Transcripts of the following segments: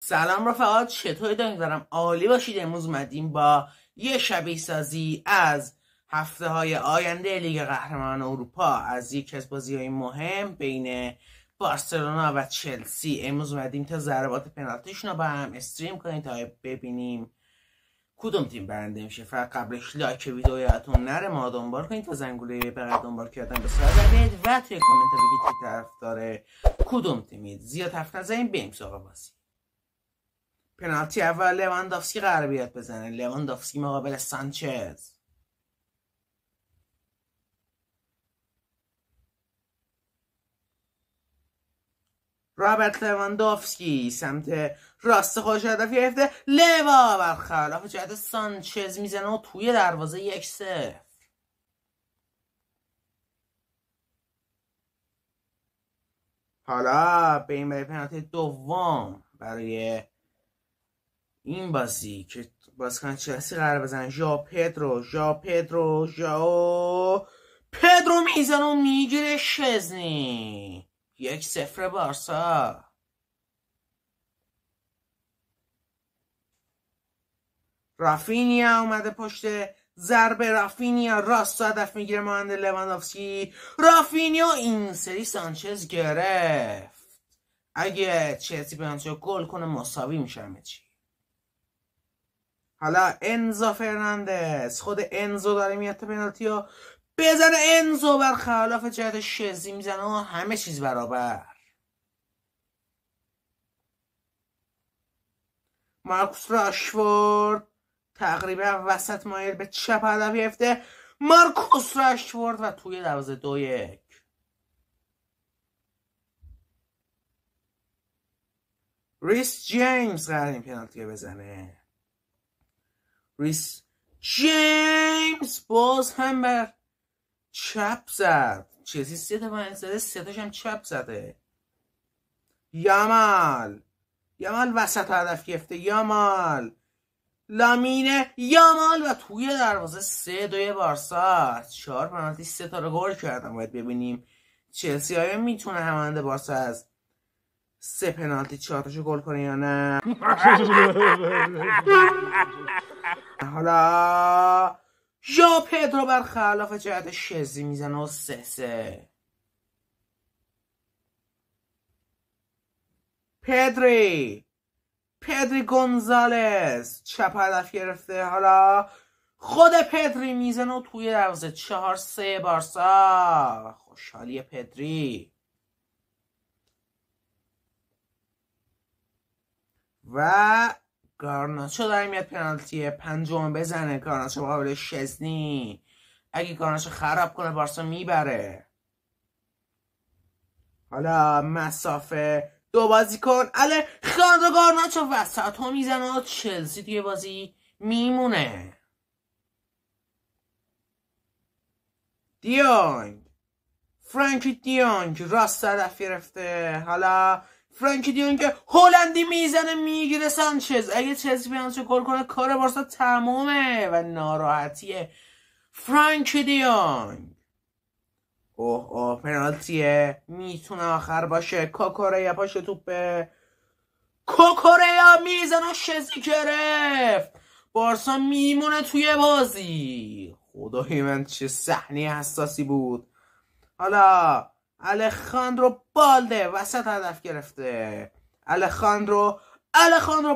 سلام رفقا، چطوری؟ امیدوارم عالی باشید. امروز اومدیم با یه شبیه سازی از هفته های آینده لیگ قهرمانان اروپا از یکی از بازی‌های مهم بین بارسلونا و چلسی. امروز اومدیم تا ضربات پنالتیشون رو با هم استریم کنیم تا ببینیم کدوم تیم برنده میشه. فقط قبلش لایک ویدیو یادتون نره، ما دنبال کنید تا زنگوله بغل دنبال کردن به سر بدید و توی کامنت بگید که طرفدار کدوم تیمید. زیاد حرف نزنیم، بریم سراغ بازی. پنالتی اول لواندوفسکی قرار بیاد بزنه. لواندوفسکی مقابل سانچز. رابرت لواندوفسکی سمت راست خودش هدف گرفته. لوا برخلاف جهت سانچز میزنه و توی دروازه 1-0. حالا بریم برای پنالتی دوم برای این بازی که بازیکن چلسی قرار بزنه. ژائو پدرو میزنه و میگیره شزنی. 1-0 بارسا. رافینیا اومده پشت ضربه. رافینیا راست هدف میگیره مانند لواندوفسکی. رافینیا این سری سانچز گرفت. اگه چلسی پنالتی گل کنه مساوی میشه همه چی. حالا انزو فرناندز، خود انزو داره میاد تا پنالتی رو بزنه. انزو برخلاف جهت شزی میزنه و همه چیز برابر. مارکوس راشفورد تقریبا وسط مایل به چپ هدف گرفته. مارکوس راشفورد و توی دروازه 2-1. ریس جیمز قرار این پنالتی رو بزنه. ریس جیمز باز هم بر چپ زد. چلسی 3 تا پنالتی زده، 3 تاش هم چپ زده. یامال وسط هدف گرفته. لامین یامال و توی دروازه 3-2 بارسا. 4 پنالتی 3 تا رو گل کردن. باید ببینیم چلسی آیا میتونه همانند بارسا از 3 پنالتی 4 تاشو گل کنه یا نه. حالا ژائو پدرو برخلاف جهت شزی میزنه و 3-3. پدری گونزالز چپ هدف گرفته. حالا خود پدری میزنه و توی دروازه 4-3 بارسا. خوشحالی پدری. و گارناچو داره میاد پنالتی پنجم بزنه. گارناچو مقابل شزنی. اگه گارناچو خراب کنه بارسا میبره. حالا مسافه 2 بازیکن الخاندرو گارناچو وسط ها میزنه و چلسی توی بازی میمونه. فرانکی دیونگ راست هدف گرفته. حالا فرانکی دیونگ هلندی میزنه میگیره سانچز. اگه چلسی پنالتی گل کنه کار بارسا تمومه و ناراحتیه فرانکی دیونگ. اوه پنالتیه، میتونه آخر باشه. کوکوریا پاشه توپه. کوکوریا میزنه شزی گرفت. بارسا میمونه توی بازی. خدای من چه صحنه حساسی بود. حالا الخاندرو بالده وسط هدف گرفته. الخاندرو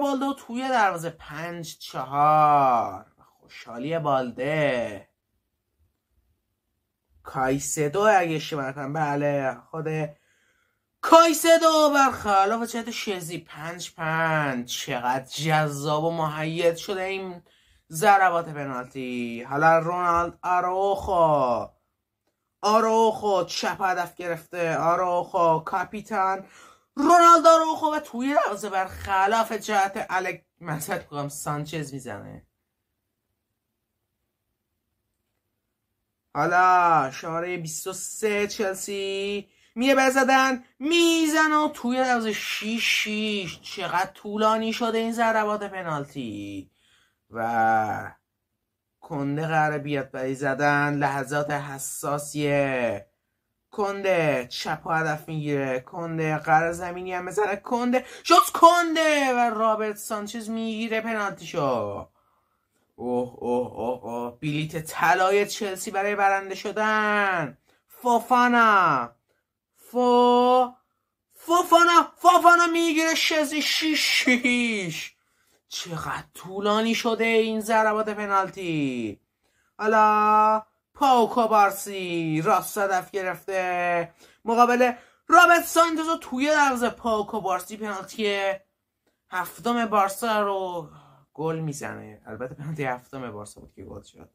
بالده توی دروازه 5-4. خوشحالی بالده. کایسدو اگه اشتباه نکنم، بله خود کایسدو برخلاف جهت شزی 5-5. چقدر جذاب و مهیج شده این ضربات پنالتی. حالا رونالد آروخو چپ هدف گرفته. آروخو کاپیتان رونالد آروخو و توی دروازه برخلاف جهت سانچز میزنه. حالا شماره 23 چلسی میره بزدن میزنه و توی دروازه 6-6. چقدر طولانی شده این ضربات پنالتی. و کنده قراره بیاد برای زدن. لحظات حساسیه. کنده چپ هدف میگیره. کنده قرار زمینی هم بزنه. کنده شوت کنده و رابرت سانچز میگیره پنالتیشو. اوه اوه اوه اوه، بلیت طلای چلسی برای برنده شدن. فوفانا میگیره شزی 6. چقدر طولانی شده این ضربات پنالتی. حالا پاوکو بارسی راست هدف گرفته مقابل رابرت سانچز رو توی دروازه. پاوکو بارسی پنالتی 7م بارسا رو گل میزنه. البته پنالتی 7م بارسا بود که گل شد.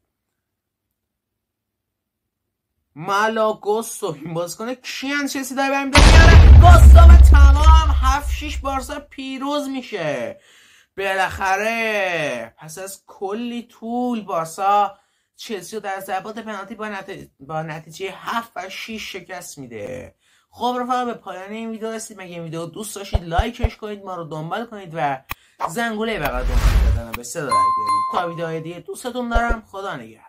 مالا گوستو این بازیکن کیان چلسی داره بریم میاره. گوستو به تمام 7-6 بارسا پیروز میشه بالاخره. پس از کلی طول بارسا چلسی رو در ضربات پنالتی با نتیجه 7-6 شکست میده. خب رفقا به پایان این ویدیو رسید. مگه این ویدیو دوست داشتید لایکش کنید، ما رو دنبال کنید و زنگوله بغل دنبال دادن به صدا بیارید. تا ویدیوهای دیگه دوستتون دارم. خدا نگهدار.